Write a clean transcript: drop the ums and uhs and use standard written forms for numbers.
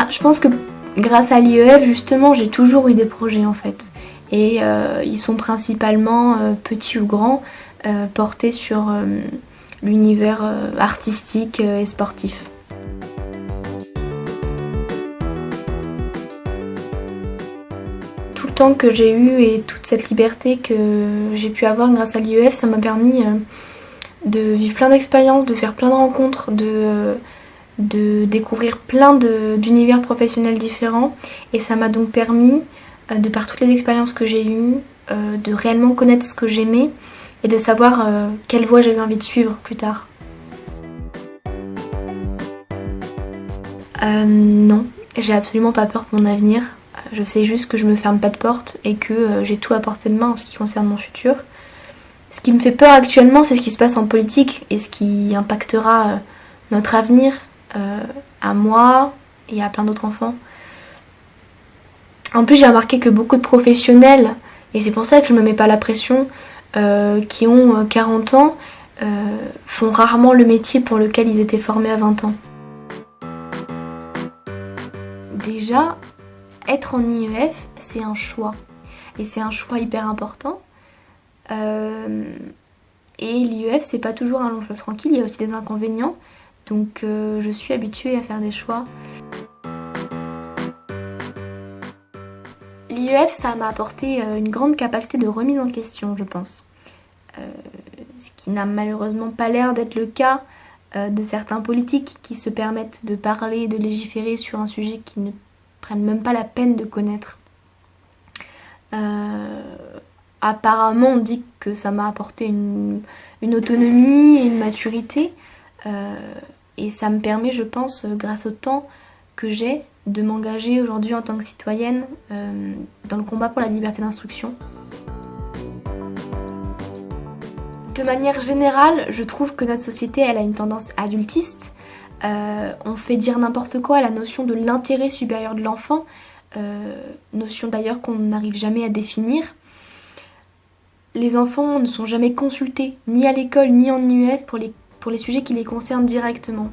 Je pense que grâce à l'IEF, justement, j'ai toujours eu des projets en fait. Et ils sont principalement, petits ou grands, portés sur l'univers artistique et sportif. Tout le temps que j'ai eu et toute cette liberté que j'ai pu avoir grâce à l'IEF, ça m'a permis de vivre plein d'expériences, de faire plein de rencontres, de découvrir plein d'univers professionnels différents. Et ça m'a donc permis, de par toutes les expériences que j'ai eues, de réellement connaître ce que j'aimais et de savoir quelle voie j'avais envie de suivre plus tard. Non, j'ai absolument pas peur pour mon avenir. Je sais juste que je me ferme pas de porte et que j'ai tout à portée de main en ce qui concerne mon futur. Ce qui me fait peur actuellement, c'est ce qui se passe en politique et ce qui impactera notre avenir, à moi et à plein d'autres enfants. En plus, j'ai remarqué que beaucoup de professionnels, et c'est pour ça que je me mets pas la pression, qui ont 40 ans, font rarement le métier pour lequel ils étaient formés à 20 ans. Déjà, être en IEF, c'est un choix. Et c'est un choix hyper important. Et l'IEF, c'est pas toujours un long fleuve tranquille, il y a aussi des inconvénients. Donc je suis habituée à faire des choix. L'IEF, ça m'a apporté une grande capacité de remise en question, je pense. Ce qui n'a malheureusement pas l'air d'être le cas de certains politiques qui se permettent de parler et de légiférer sur un sujet qu'ils ne prennent même pas la peine de connaître. Apparemment, on dit que ça m'a apporté une autonomie et une maturité. Et ça me permet, je pense, grâce au temps que j'ai, de m'engager aujourd'hui en tant que citoyenne dans le combat pour la liberté d'instruction. De manière générale, je trouve que notre société, elle a une tendance adultiste. On fait dire n'importe quoi à la notion de l'intérêt supérieur de l'enfant, notion d'ailleurs qu'on n'arrive jamais à définir. Les enfants ne sont jamais consultés, ni à l'école ni en IEF, pour les sujets qui les concernent directement.